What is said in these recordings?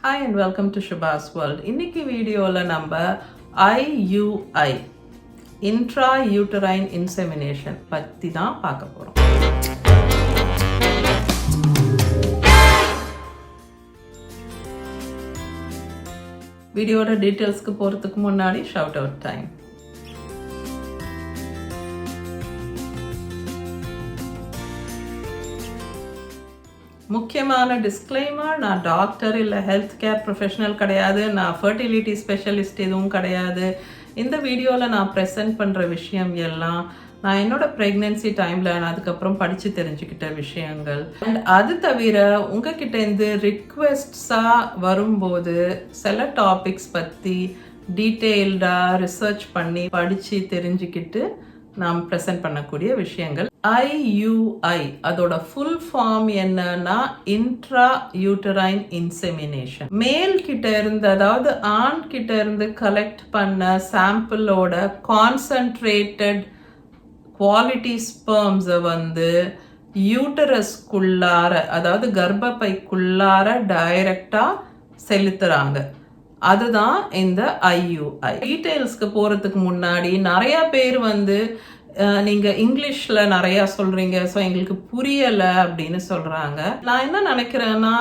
Hi and welcome to Shubasworld. இன்னைக்கு வீடியோல நம்ம IUI Intra uterine insemination பத்தி தான் பார்க்க போறோம். வீடியோட டீடைல்ஸ்க்கு போறதுக்கு முன்னாடி ஷவுட் அவுட் டைம். முக்கியமான டிஸ்க்ளைமர், நான் டாக்டர் இல்லை ஹெல்த் கேர் ப்ரொஃபஷனல் கிடையாது, நான் ஃபர்டிலிட்டி ஸ்பெஷலிஸ்ட் எதுவும் கிடையாது. இந்த வீடியோவில் நான் ப்ரெசென்ட் பண்ணுற விஷயம் எல்லாம் நான் என்னோட ப்ரெக்னென்சி டைமில் நான் அதுக்கப்புறம் படித்து தெரிஞ்சுக்கிட்ட விஷயங்கள். அண்ட் அது தவிர உங்ககிட்டேருந்து ரிக்வெஸ்ட்ஸாக வரும்போது சில டாபிக்ஸ் பற்றி டீட்டெயில்டாக ரிசர்ச் பண்ணி படித்து தெரிஞ்சுக்கிட்டு நாம் ப்ரெசென்ட் பண்ணக்கூடிய விஷயங்கள். IUI அதோட ஃபுல் ஃபார்ம் என்னன்னா இன்ட்ரா யூட்டரைன் இன்செமினேஷன். மேல் கிட்ட இருந்து, அதாவது ஆண் கிட்ட இருந்து கலெக்ட் பண்ண சாம்பிளோட கான்சன்ட்ரேட்டட் குவாலிட்டி ஸ்பெர்ம்ஸை வந்து யூட்டரஸ்குள்ளார, அதாவது கர்ப்பப்பைக்குள்ளார டைரக்டா செலுத்துறாங்க. அதுதான் இந்த IUI. டீட்டெயில்ஸ்க்கு போகிறதுக்கு முன்னாடி நிறையா பேர் வந்து நீங்கள் இங்கிலீஷில் நிறையா சொல்கிறீங்க, ஸோ எங்களுக்கு புரியலை அப்படின்னு சொல்கிறாங்க. நான் என்ன நினைக்கிறேன்னா,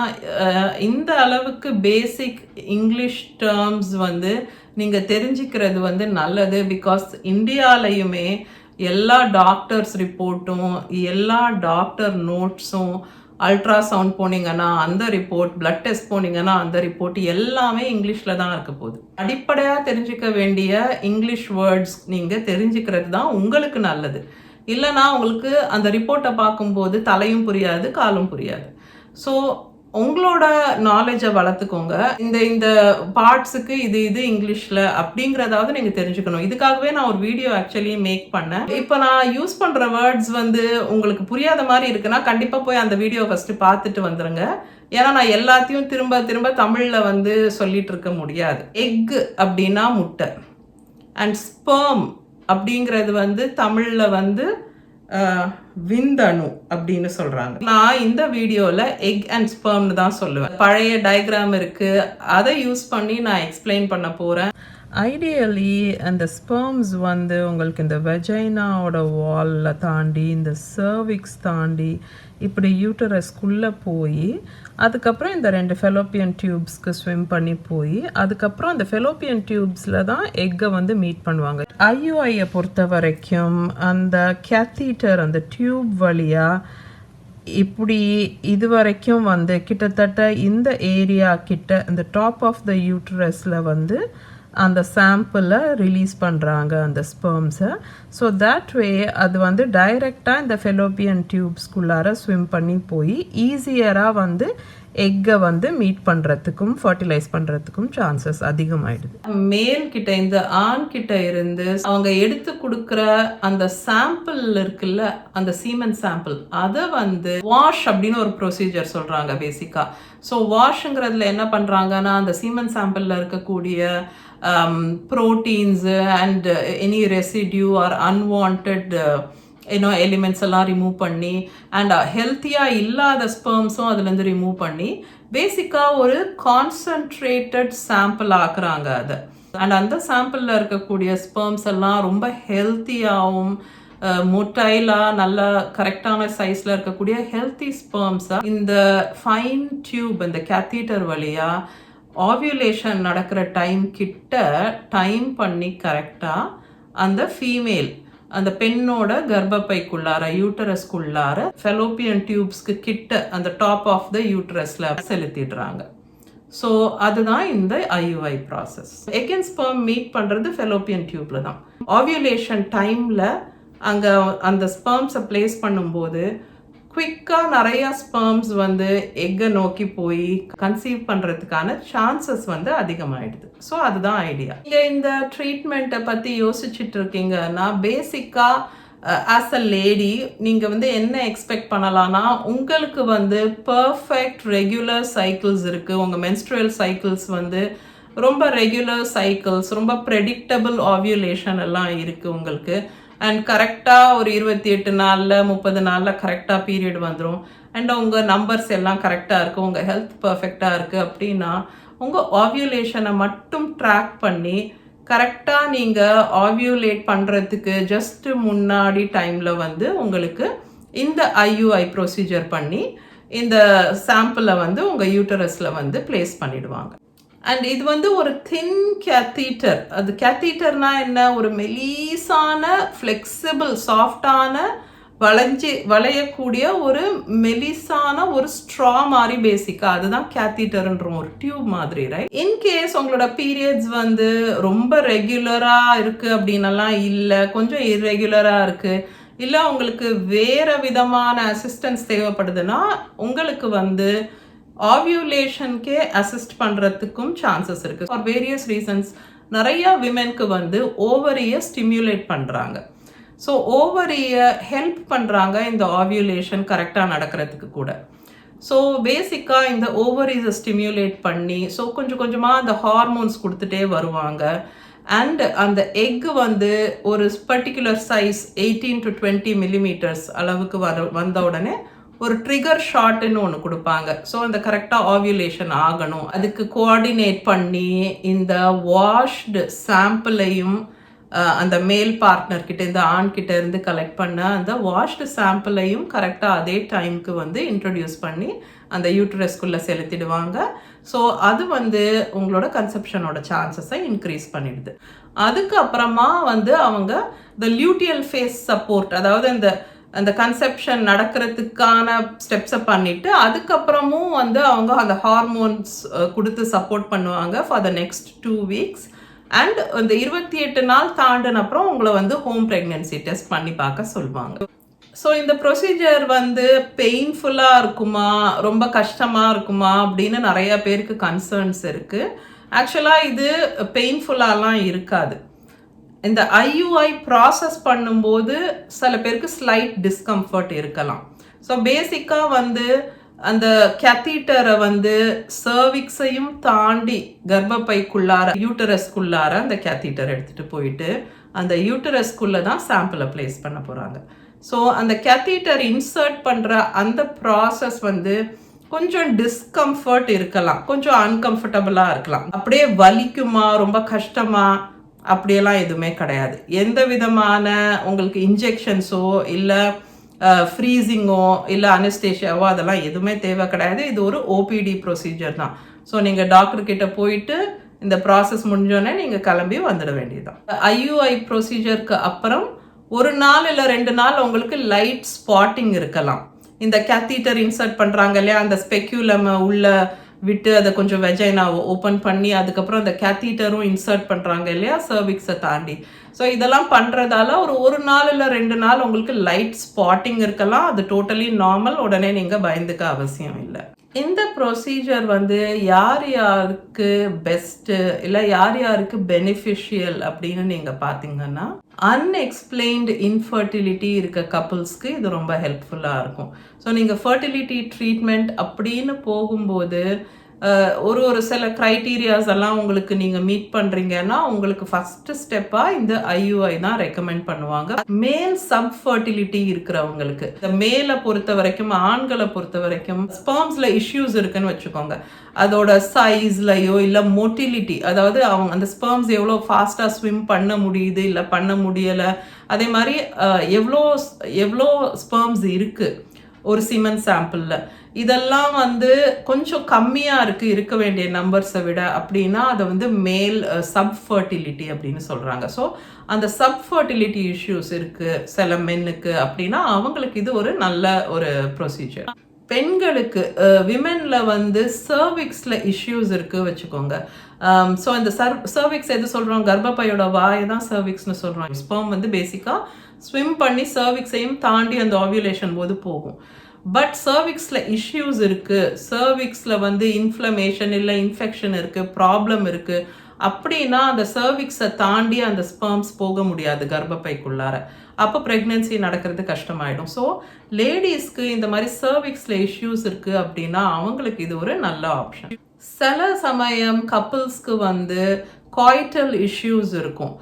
இந்த அளவுக்கு பேசிக் இங்கிலீஷ் டேர்ம்ஸ் வந்து நீங்கள் தெரிஞ்சுக்கிறது வந்து நல்லது. பிகாஸ் இந்தியாலையுமே எல்லா டாக்டர்ஸ் ரிப்போர்ட்டும், எல்லா டாக்டர் நோட்ஸும், அல்ட்ராசவுண்ட் போனீங்கன்னா அந்த ரிப்போர்ட், பிளட் டெஸ்ட் போனீங்கன்னா அந்த ரிப்போர்ட் எல்லாமே இங்கிலீஷில் தான் இருக்க போகுது. அடிப்படையாக தெரிஞ்சுக்க வேண்டிய இங்கிலீஷ் வேர்ட்ஸ் நீங்கள் தெரிஞ்சுக்கிறது தான் உங்களுக்கு நல்லது. இல்லைனா உங்களுக்கு அந்த ரிப்போர்ட்டை பார்க்கும்போது தலையும் புரியாது, காலும் புரியாது. ஸோ உங்களோட நாலேஜை வளர்த்துக்கோங்க. இந்த பார்ட்ஸுக்கு இது இங்கிலீஷில் அப்படிங்கிறதாவது நீங்கள் தெரிஞ்சுக்கணும். இதுக்காகவே நான் ஒரு வீடியோ ஆக்சுவலி மேக் பண்ணேன். இப்போ நான் யூஸ் பண்ணுற வேர்ட்ஸ் வந்து உங்களுக்கு புரியாத மாதிரி இருக்குன்னா கண்டிப்பாக போய் அந்த வீடியோ ஃபஸ்ட்டு பார்த்துட்டு வந்துடுங்க. ஏன்னா நான் எல்லாத்தையும் திரும்ப திரும்ப தமிழில் வந்து சொல்லிட்டு இருக்க முடியாது. எக் அப்படின்னா முட்டை, அண்ட் ஸ்பெர்ம் அப்படிங்கிறது வந்து தமிழில் வந்து விந்தணு அப்படின்னு சொல்றாங்க. நான் இந்த வீடியோல எக் அண்ட் ஸ்பெர்ம்னு தான் சொல்லுவேன். பழைய டயக்ராம் இருக்கு, அதை யூஸ் பண்ணி நான் எக்ஸ்பிளைன் பண்ண போறேன். ஐடியலி அந்த ஸ்பெர்ம்ஸ் வந்து உங்களுக்கு இந்த வெஜைனாவோட வாலில் தாண்டி, இந்த சர்விக்ஸ் தாண்டி இப்படி யூட்டரஸ்குள்ளே போய் அதுக்கப்புறம் இந்த 2 ஃபெலோப்பியன் டியூப்ஸ்க்கு ஸ்விம் பண்ணி போய் அதுக்கப்புறம் அந்த ஃபெலோப்பியன் டியூப்ஸில் தான் எக்கை வந்து மீட் பண்ணுவாங்க. IUIயை பொறுத்த வரைக்கும் அந்த கேத்தீட்டர், அந்த டியூப் வழியாக இப்படி இது வரைக்கும் வந்து கிட்டத்தட்ட இந்த ஏரியா கிட்ட, இந்த டாப் ஆஃப் த யூட்டரஸில் வந்து அந்த சாம்பிளை ரிலீஸ் பண்ணுறாங்க, அந்த ஸ்பெர்ம்ஸை. ஸோ தட் வே அது வந்து டைரெக்டாக இந்த ஃபெலோப்பியன் டியூப்ஸ்குள்ளார ஸ்விம் பண்ணி போய் ஈஸியராக வந்து எக்கை வந்து மீட் பண்ணுறதுக்கும் ஃபர்டிலைஸ் பண்ணுறதுக்கும் சான்சஸ் அதிகமாகிடுது. மேல் கிட்ட, இந்த ஆண் கிட்ட இருந்து அவங்க எடுத்து கொடுக்குற அந்த சாம்பிள் இருக்குல்ல, அந்த சீமன் சாம்பிள், அதை வந்து வாஷ் அப்படின்னு ஒரு ப்ரொசீஜர் சொல்கிறாங்க பேசிக்காக. ஸோ வாஷ்ங்கிறதுல என்ன பண்ணுறாங்கன்னா, அந்த சீமன் சாம்பிளில் இருக்கக்கூடிய proteins and any residue or unwanted elements எல்லாம் ரிமூவ் பண்ணி, அண்ட் ஹெல்த்தியாக இல்லாத ஸ்பெர்ம்ஸும் அதுலேருந்து ரிமூவ் பண்ணி பேசிக்காக ஒரு கான்சன்ட்ரேட்டட் சாம்பிள் ஆக்குறாங்க அதை. அண்ட் அந்த சாம்பிளில் இருக்கக்கூடிய ஸ்பெர்ம்ஸ் எல்லாம் ரொம்ப ஹெல்த்தியாகவும் மொட்டைலாக நல்லா கரெக்டான சைஸில் இருக்கக்கூடிய ஹெல்த்தி ஸ்பெர்ம்ஸாக இந்த ஃபைன் டியூப், இந்த கேத்தீட்டர் வழியாக ஆவ்யூலேஷன் நடக்கிற டைம் கிட்ட டைம் பண்ணி கரெக்டாக அந்த ஃபீமேல், அந்த பெண்ணோட கர்ப்பப்பைக்குள்ளார, யூட்டரஸ்குள்ளார ஃபெலோப்பியன் டியூப்ஸ்க்கு கிட்ட அந்த டாப் ஆஃப் த யூட்டரஸில் செலுத்திடுறாங்க. ஸோ அதுதான் இந்த IUI process. Egg and sperm meet பண்ணுறது ஃபெலோப்பியன் டியூப்பில் தான். ஆவ்யூலேஷன் டைமில் அங்கே அந்த ஸ்பெர்ம்ஸை பிளேஸ் பண்ணும்போது குவிக்காக நிறையா ஸ்பெர்ம்ஸ் வந்து எக்கை நோக்கி போய் கன்சீவ் பண்ணுறதுக்கான சான்சஸ் வந்து அதிகமாகிடுது. ஸோ அதுதான் ஐடியா. நீங்கள் இந்த ட்ரீட்மெண்ட்டை பற்றி யோசிச்சுட்டு இருக்கீங்கன்னா பேசிக்காக ஆஸ் அ லேடி நீங்கள் வந்து என்ன எக்ஸ்பெக்ட் பண்ணலான்னா, உங்களுக்கு வந்து பர்ஃபெக்ட் ரெகுலர் சைக்கிள்ஸ் இருக்குது. உங்கள் மென்ஸ்ட்ருவல் சைக்கிள்ஸ் வந்து ரொம்ப ரெகுலர் சைக்கிள்ஸ், ரொம்ப ப்ரெடிக்டபிள் ஆவ்யூலேஷன் எல்லாம் இருக்குது உங்களுக்கு. அண்ட் கரெக்டாக ஒரு 28 நாளில் 30 நாளில் கரெக்டாக பீரியட் வந்துடும். அண்ட் உங்கள் நம்பர்ஸ் எல்லாம் கரெக்டாக இருக்குது, உங்கள் ஹெல்த் பர்ஃபெக்டாக இருக்குது அப்படின்னா உங்கள் ஆவியுலேஷனை மட்டும் ட்ராக் பண்ணி கரெக்டாக நீங்கள் ஆவியுலேட் பண்ணுறதுக்கு ஜஸ்ட் முன்னாடி டைமில் வந்து உங்களுக்கு இந்த IUI ப்ரொசீஜர் பண்ணி இந்த சாம்பிளை வந்து உங்கள் யூட்டரஸில் வந்து பிளேஸ் பண்ணிடுவாங்க. அண்ட் இது வந்து ஒரு தின் கேத்தீட்டர். அது கேத்தீட்டர்னா என்ன, ஒரு மெலிசான ஃப்ளெக்சிபிள் சாஃப்டான வளையக்கூடிய ஒரு மெலிசான ஒரு ஸ்ட்ரா மாதிரி பேசிக்காக அதுதான் கேத்தீட்டர்ன்றோம், ஒரு டியூப் மாதிரி. ரைட், இன்கேஸ் உங்களோட பீரியட்ஸ் வந்து ரொம்ப ரெகுலராக இருக்குது அப்படின்னலாம் இல்லை, கொஞ்சம் இர்ரெகுலராக இருக்குது, இல்லை உங்களுக்கு வேறு விதமான அசிஸ்டன்ஸ் தேவைப்படுதுன்னா உங்களுக்கு வந்து ஆவியுலேஷனுக்கே அசிஸ்ட் பண்ணுறதுக்கும் சான்சஸ் இருக்குது. ஃபார் வேரியஸ் ரீசன்ஸ் நிறைய விமென்க்கு வந்து ஓவரியை ஸ்டிமுலேட் பண்ணுறாங்க. ஸோ ஓவரியை ஹெல்ப் பண்ணுறாங்க இந்த ஆவியுலேஷன் கரெக்டாக நடக்கிறதுக்கு கூட. ஸோ பேசிக்காக இந்த ஓவரிஸை ஸ்டிமுலேட் பண்ணி ஸோ கொஞ்சம் கொஞ்சமாக அந்த ஹார்மோன்ஸ் கொடுத்துட்டே வருவாங்க. அண்ட் அந்த எக் வந்து ஒரு பர்டிகுலர் சைஸ் 18 to 20 millimeters அளவுக்கு வந்த உடனே ஒரு ட்ரிகர் ஷாட்னு ஒன்று கொடுப்பாங்க. ஸோ அந்த கரெக்டாக ஆவியுலேஷன் ஆகணும், அதுக்கு கோஆர்டினேட் பண்ணி இந்த வாஷ்டு சாம்பிளையும் அந்த மேல் பார்ட்னர்கிட்ட இந்த ஆண்கிட்ட இருந்து கலெக்ட் பண்ண அந்த வாஷ்டு சாம்பிளையும் கரெக்டாக அதே டைமுக்கு வந்து இன்ட்ரடியூஸ் பண்ணி அந்த யூட்ரஸ்குள்ளே செலுத்திடுவாங்க. ஸோ அது வந்து உங்களோட கன்செப்ஷனோட சான்சஸை இன்க்ரீஸ் பண்ணிடுது. அதுக்கப்புறமா வந்து அவங்க இந்த லியூட்டியல் ஃபேஸ் சப்போர்ட், அதாவது அந்த கன்செப்ஷன் நடக்கிறதுக்கான ஸ்டெப்ஸை பண்ணிவிட்டு அதுக்கப்புறமும் வந்து அவங்க அந்த ஹார்மோன்ஸ் கொடுத்து சப்போர்ட் பண்ணுவாங்க for the next 2 weeks. And இந்த 28 நாள் தாண்டின அப்புறம் உங்களை வந்து ஹோம் ப்ரெக்னென்சி டெஸ்ட் பண்ணி பார்க்க சொல்லுவாங்க. ஸோ இந்த ப்ரொசீஜர் வந்து பெயின்ஃபுல்லாக இருக்குமா, ரொம்ப கஷ்டமாக இருக்குமா அப்படின்னு நிறைய பேருக்கு கன்சர்ன்ஸ் இருக்குது. ஆக்சுவலாக இது பெயின்ஃபுல்லாலாம் இருக்காது. இந்த IUI ப்ராசஸ் பண்ணும்போது சில பேருக்கு ஸ்லைட் டிஸ்கம்ஃபர்ட் இருக்கலாம். ஸோ பேசிக்காக வந்து அந்த கேத்தீட்டரை வந்து சர்விக்ஸையும் தாண்டி கர்ப்பப்பைக்குள்ளார யூட்டரஸ்குள்ளார அந்த கேத்தீட்டர் எடுத்துகிட்டு போயிட்டு அந்த யூட்டரஸ்குள்ளே தான் சாம்பிளை பிளேஸ் பண்ண போகிறாங்க. ஸோ அந்த கேத்தீட்டர் இன்சர்ட் பண்ணுற அந்த ப்ராசஸ் வந்து கொஞ்சம் டிஸ்கம்ஃபர்ட் இருக்கலாம், கொஞ்சம் அன்கம்ஃபர்டபுளாக இருக்கலாம். அப்படியே வலிக்குமா, ரொம்ப கஷ்டமா அப்படியெல்லாம் எதுவுமே கிடையாது. எந்த விதமான உங்களுக்கு இன்ஜெக்ஷன்ஸோ இல்லை ஃப்ரீசிங்கோ இல்லை அனஸ்டேஷியாவோ அதெல்லாம் எதுவுமே தேவை கிடையாது. இது ஒரு OPD ப்ரொசீஜர் தான். ஸோ நீங்கள் டாக்டர்கிட்ட போயிட்டு இந்த ப்ராசஸ் முடிஞ்சோடனே நீங்கள் கிளம்பி வந்துட வேண்டியதுதான். IUI ப்ரொசீஜருக்கு அப்புறம் 1 நாள் இல்லை 2 நாள் உங்களுக்கு லைட் ஸ்பாட்டிங் இருக்கலாம். இந்த கேத்தீட்டர் இன்சர்ட் பண்ணுறாங்க இல்லையா, அந்த ஸ்பெக்யூலம் உள்ள விட்டு அதை கொஞ்சம் வெஜைனாவை ஓப்பன் பண்ணி அதுக்கப்புறம் அந்த கேத்தீட்டரும் இன்சர்ட் பண்ணுறாங்க இல்லையா சர்விக்ஸை தாண்டி. ஸோ இதெல்லாம் பண்ணுறதால ஒரு நாள் இல்லை 2 நாள் உங்களுக்கு லைட் ஸ்பாட்டிங் இருக்கலாம். அது டோட்டலி நார்மல், உடனே நீங்கள் பயந்துக்க அவசியம் இல்லை. இந்த ப்ரொசீஜர் வந்து யார் யாருக்கு பெஸ்ட்டு இல்லை யார் யாருக்கு பெனிஃபிஷியல் அப்படின்னு நீங்கள் பார்த்தீங்கன்னா அன்எக்ஸ்பிளைன்டு இன்ஃபர்டிலிட்டி இருக்க கப்புள்ஸ்க்கு இது ரொம்ப ஹெல்ப்ஃபுல்லாக இருக்கும். ஸோ நீங்கள் ஃபர்டிலிட்டி ட்ரீட்மெண்ட் அப்படின்னு போகும்போது ஒரு சில க்ரைட்டீரியாஸ் எல்லாம் உங்களுக்கு நீங்கள் மீட் பண்ணுறீங்கன்னா உங்களுக்கு ஃபஸ்ட்டு ஸ்டெப்பாக இந்த IUI தான் ரெக்கமெண்ட் பண்ணுவாங்க. மேல் சப்ஃபர்டிலிட்டி இருக்கிறவங்களுக்கு, இந்த மேலை பொறுத்த வரைக்கும் ஆண்களை பொறுத்த வரைக்கும் ஸ்பெர்ம்ஸில் இஷ்யூஸ் இருக்குன்னு வச்சுக்கோங்க, அதோட சைஸ்லையோ இல்லை மொட்டிலிட்டி, அதாவது அவங்க அந்த ஸ்பெர்ம்ஸ் எவ்வளோ ஃபாஸ்ட்டாக ஸ்விம் பண்ண முடியுது இல்லை பண்ண முடியலை, அதே மாதிரி எவ்வளோ ஸ்பெர்ம்ஸ் இருக்குது ஒரு சிமன் சாம்பிளில், இதெல்லாம் வந்து கொஞ்சம் கம்மியாக இருக்க வேண்டிய நம்பர்ஸை விட அப்படின்னா அதை வந்து மேல் சப்ஃபர்டிலிட்டி அப்படின்னு சொல்கிறாங்க. ஸோ அந்த சப்ஃபர்டிலிட்டி இஷ்யூஸ் இருக்குது சில மென்னுக்கு அப்படின்னா அவங்களுக்கு இது ஒரு நல்ல ஒரு ப்ரொசீஜர். பெண்களுக்கு விமெனில் வந்து சர்விக்ஸில் இஷ்யூஸ் இருக்குது வச்சுக்கோங்க. ஸோ இந்த சர்விக்ஸ் எது சொல்கிறோம், கர்ப்பப்பையோட வாயை தான் சர்விக்ஸ்னு சொல்கிறோம். ஸ்பெர்ம் வந்து பேசிக்காக ஸ்விம் பண்ணி சர்விக்ஸையும் தாண்டி அந்த ஓவியுலேஷன் போது போகும். பட் சர்விக்ஸில் இஷ்யூஸ் இருக்குது, சர்விக்ஸில் வந்து இன்ஃப்ளமேஷன் இல்லை இன்ஃபெக்ஷன் இருக்குது, ப்ராப்ளம் இருக்குது அப்படின்னா அந்த சர்விக்ஸை தாண்டி அந்த ஸ்பெர்ம்ஸ் போக முடியாது கர்ப்பப்பைக்குள்ளார. அப்போ ப்ரெக்னென்சி நடக்கிறது கஷ்டமாயிடும். ஸோ லேடிஸ்க்கு இந்த மாதிரி சர்விக்ஸில் இஷ்யூஸ் இருக்குது அப்படின்னா அவங்களுக்கு இது ஒரு நல்ல ஆப்ஷன். சில சமயம் கப்புள்ஸ்க்கு வந்து காய்டல் இஷ்யூஸ் இருக்கும்.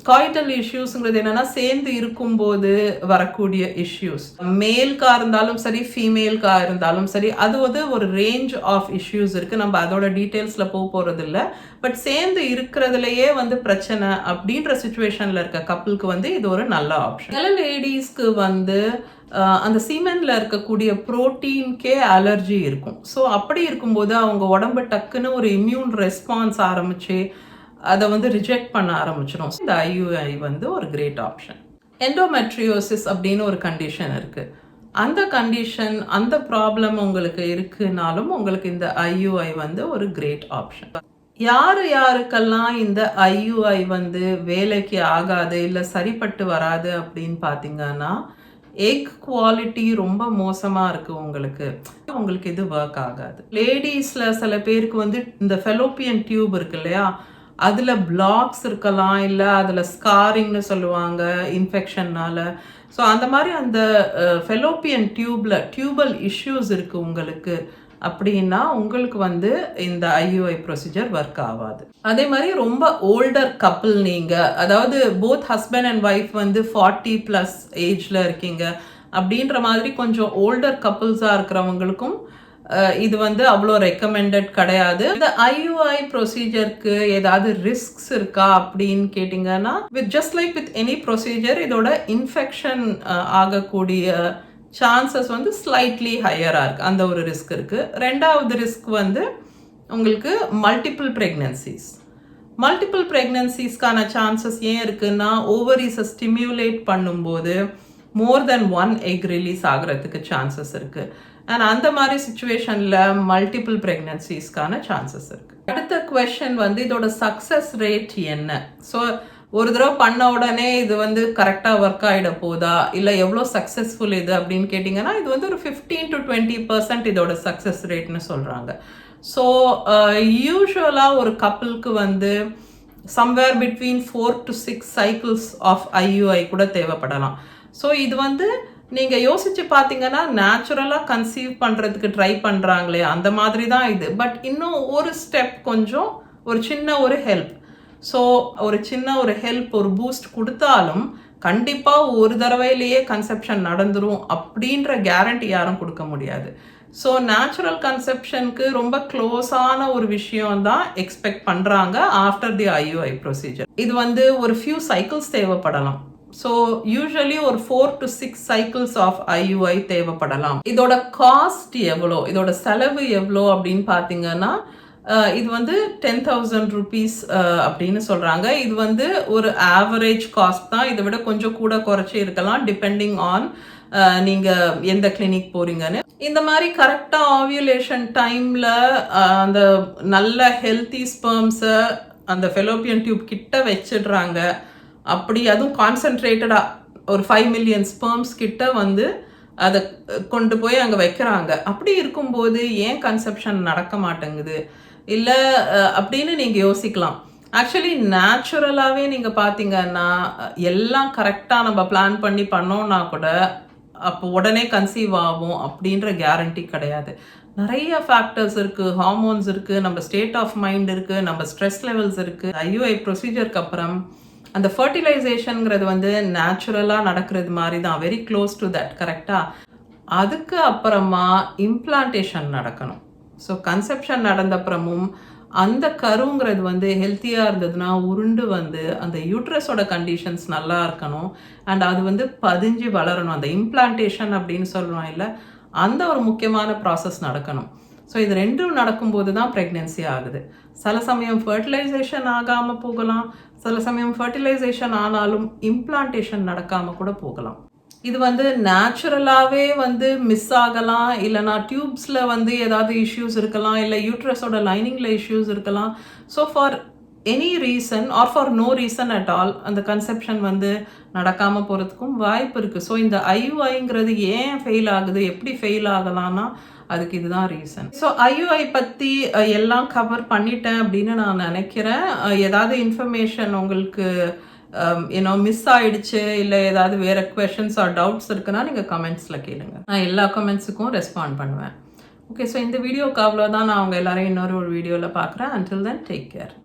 காய்டல் இஷ்யூஸ்ங்கிறது என்னன்னா சேர்ந்து இருக்கும்போது வரக்கூடிய இஷ்யூஸ். மேல்கா இருந்தாலும் சரி, ஃபீமேல்கா இருந்தாலும் சரி, அது வந்து ஒரு ரேஞ்ச் ஆஃப் இஷ்யூஸ் இருக்கு. நம்ம அதோட டீட்டெயில்ஸ்ல போறது இல்லை. பட் சேர்ந்து இருக்கிறதுலயே வந்து பிரச்சனை அப்படின்ற சுச்சுவேஷன்ல இருக்க கப்புளுக்கு வந்து இது ஒரு நல்ல ஆப்ஷன். சில லேடிஸ்க்கு வந்து அந்த சீமென்ல இருக்கக்கூடிய புரோட்டீன்கே அலர்ஜி இருக்கும். ஸோ அப்படி இருக்கும்போது அவங்க உடம்பு டக்குன்னு ஒரு இம்யூன் ரெஸ்பான்ஸ் ஆரம்பிச்சு அதை வந்து ரிஜெக்ட் பண்ண ஆரம்பிச்சிடும். இந்த IUI வந்து ஒரு கிரேட் ஆப்ஷன். எண்டோமெட்ரியோசிஸ் அப்படின்னு ஒரு கண்டிஷன் இருக்கு. அந்த கண்டிஷன், அந்த ப்ராப்ளம் உங்களுக்கு இருக்குனாலும் உங்களுக்கு இந்த IUI வந்து ஒரு கிரேட் ஆப்ஷன். யாருக்கெல்லாம் இந்த IUI வந்து வேலைக்கு ஆகாது இல்லை சரிப்பட்டு வராது அப்படின்னு பார்த்தீங்கன்னா, எக் குவாலிட்டி ரொம்ப மோசமாக இருக்குது உங்களுக்கு இது ஒர்க் ஆகாது. லேடிஸில் சில பேருக்கு வந்து இந்த ஃபெலோப்பியன் டியூப் இருக்கு இல்லையா, அதில் பிளாக்ஸ் இருக்கலாம், இல்லை அதில் ஸ்காரிங்னு சொல்லுவாங்க இன்ஃபெக்ஷன்னால. ஸோ அந்த மாதிரி அந்த ஃபெலோப்பியன் டியூபல் இஷ்யூஸ் இருக்குது உங்களுக்கு அப்படின்னா உங்களுக்கு வந்து இந்த IUI ப்ரொசீஜர் ஒர்க் ஆகாது. அதே மாதிரி ரொம்ப ஓல்டர் கப்புள் நீங்கள், அதாவது போத் ஹஸ்பண்ட் அண்ட் ஒய்ஃப் வந்து 40+ ஏஜில் இருக்கீங்க அப்படின்ற மாதிரி கொஞ்சம் ஓல்டர் கப்புள்ஸாக இருக்கிறவங்களுக்கும் இது வந்து அவ்வளோ ரெக்கமெண்டட் கிடையாது. இந்த IUI ப்ரொசீஜருக்கு ஏதாவது ரிஸ்க்ஸ் இருக்கா அப்படின்னு கேட்டிங்கன்னா, just like with any procedure இதோட இன்ஃபெக்ஷன் ஆகக்கூடிய சான்சஸ் வந்து ஸ்லைட்லி ஹையராக இருக்குது. அந்த ஒரு ரிஸ்க் இருக்குது. ரெண்டாவது ரிஸ்க் வந்து உங்களுக்கு மல்டிபிள் ப்ரெக்னன்சிஸ்க்கான சான்சஸ் ஏன் இருக்குன்னா, ஓவரிஸை ஸ்டிமியூலேட் பண்ணும்போது மோர் தென் 1 எக் ரிலீஸ் ஆகிறதுக்கு சான்சஸ் இருக்குது. அண்ட் அந்த மாதிரி சுச்சுவேஷனில் மல்டிபிள் ப்ரெக்னன்சிஸ்க்கான சான்சஸ் இருக்குது. அடுத்த குவெஸ்சன் வந்து இதோட சக்ஸஸ் ரேட் என்ன? ஸோ ஒரு தடவை பண்ண உடனே இது வந்து கரெக்டாக ஒர்க் ஆகிட போதா, இல்லை எவ்வளோ சக்ஸஸ்ஃபுல் இது அப்படின்னு கேட்டிங்கன்னா, இது வந்து ஒரு 15 to 20% இதோட சக்ஸஸ் ரேட்னு சொல்கிறாங்க. ஸோ யூஸ்வலாக ஒரு கப்புளுக்கு வந்து somewhere between 4 to 6 cycles of IUI கூட தேவைப்படலாம். ஸோ இது வந்து நீங்கள் யோசிச்சு பார்த்தீங்கன்னா, நேச்சுரலாக கன்சீவ் பண்ணுறதுக்கு ட்ரை பண்ணுறாங்களே அந்த மாதிரி தான் இது. பட் இன்னும் ஒரு ஸ்டெப், கொஞ்சம் ஒரு சின்ன ஒரு ஹெல்ப். ஸோ ஒரு சின்ன ஒரு ஹெல்ப், ஒரு பூஸ்ட் கொடுத்தாலும் கண்டிப்பாக ஒரு தடவையிலேயே கன்செப்ஷன் நடந்துரும் அப்படின்ற கேரண்டி யாரும் கொடுக்க முடியாது. ஸோ நேச்சுரல் கன்செப்ஷனுக்கு ரொம்ப க்ளோஸான ஒரு விஷயம் தான் எக்ஸ்பெக்ட் பண்ணுறாங்க ஆஃப்டர் தி IUI ப்ரொசீஜர். இது வந்து ஒரு ஃபியூ சைக்கிள்ஸ் தேவைப்படலாம். ஸோ யூஸ்வலி ஒரு 4 to 6 சைக்கிள்ஸ் ஆஃப் IUI தேவைப்படலாம். இதோட காஸ்ட் எவ்வளோ, இதோட செலவு எவ்வளோ அப்படின்னு பார்த்தீங்கன்னா, இது வந்து 10,000 rupees அப்படின்னு சொல்கிறாங்க. இது வந்து ஒரு ஆவரேஜ் காஸ்ட் தான். இதை விட கொஞ்சம் கூட குறைச்சி இருக்கலாம், டிபெண்டிங் ஆன் நீங்கள் எந்த கிளினிக் போகிறீங்கன்னு. இந்த மாதிரி கரெக்டாக ஆவியுலேஷன் டைமில் அந்த நல்ல ஹெல்த்தி ஸ்பெர்ம்ஸை அந்த ஃபெலோப்பியன் டியூப் கிட்ட வச்சிடுறாங்க. அப்படி அதுவும் கான்சன்ட்ரேட்டடாக ஒரு 5 million ஸ்பெர்ம்ஸ் கிட்ட வந்து அதை கொண்டு போய் அங்கே வைக்கிறாங்க. அப்படி இருக்கும்போது ஏன் கன்செப்ஷன் நடக்க மாட்டேங்குது இல்லை அப்படின்னு நீங்கள் யோசிக்கலாம். ஆக்சுவலி நேச்சுரலாகவே நீங்கள் பார்த்தீங்கன்னா, எல்லாம் கரெக்டாக நம்ம பிளான் பண்ணி பண்ணோன்னா கூட அப்போ உடனே கன்சீவ் ஆகும் அப்படின்ற கேரண்டி கிடையாது. நிறைய ஃபேக்டர்ஸ் இருக்குது, ஹார்மோன்ஸ் இருக்குது, நம்ம ஸ்டேட் ஆஃப் மைண்ட் இருக்குது, நம்ம ஸ்ட்ரெஸ் லெவல்ஸ் இருக்குது. IUI ப்ரொசீஜருக்கு அப்புறம் அந்த ஃபர்டிலைசேஷனுங்கிறது வந்து நேச்சுரலாக நடக்கிறது மாதிரி தான், வெரி க்ளோஸ் டு தட், கரெக்டாக. அதுக்கு அப்புறமா இம்ப்ளான்டேஷன் நடக்கணும். ஸோ கன்செப்ஷன் நடந்த அப்புறமும் அந்த கருங்கிறது வந்து ஹெல்த்தியாக இருந்ததுன்னா உருண்டு வந்து அந்த யூட்ரஸோட கண்டிஷன்ஸ் நல்லா இருக்கணும். அண்ட் அது வந்து பதிஞ்சு வளரணும். அந்த இம்ப்ளான்டேஷன் அப்படின்னு சொல்கிறோம் இல்லை, அந்த ஒரு முக்கியமான ப்ராசஸ் நடக்கணும். ஸோ இது ரெண்டும் நடக்கும்போது தான் ப்ரெக்னென்சி ஆகுது. சில சமயம் ஃபர்டிலைசேஷன் ஆகாமல் போகலாம், சில சமயம் ஃபர்டிலைசேஷன் ஆனாலும் இம்ப்ளான்டேஷன் நடக்காமல் கூட போகலாம். இது வந்து நேச்சுரலாகவே வந்து மிஸ் ஆகலாம், இல்லைனா டியூப்ஸில் வந்து ஏதாவது இஷ்யூஸ் இருக்கலாம், இல்லை யூட்ரஸோட லைனிங்கில் இஷ்யூஸ் இருக்கலாம். So for any reason or for no reason at all அந்த கன்செப்ஷன் வந்து நடக்காமல் போகிறதுக்கும் வாய்ப்பு இருக்குது. ஸோ இந்த IUIங்கிறது ஏன் ஃபெயில் ஆகுது, எப்படி ஃபெயில் ஆகலாம்னா அதுக்கு இதுதான் ரீசன். ஸோ IUI பற்றி எல்லாம் கவர் பண்ணிட்டேன் அப்படின்னு நான் நினைக்கிறேன். ஏதாவது இன்ஃபர்மேஷன் உங்களுக்கு மிஸ் ஆயிடுச்சு, இல்லை ஏதாவது வேறு கொஷின்ஸ் ஆர் டவுட்ஸ் இருக்குன்னா நீங்கள் கமெண்ட்ஸில் கேளுங்க. நான் எல்லா கமெண்ட்ஸுக்கும் ரெஸ்பாண்ட் பண்ணுவேன். ஓகே, ஸோ இந்த வீடியோக்கு அவ்வளோதான். நான் அவங்க எல்லாரையும் இன்னொரு வீடியோவில் பார்க்குறேன். Until then take care.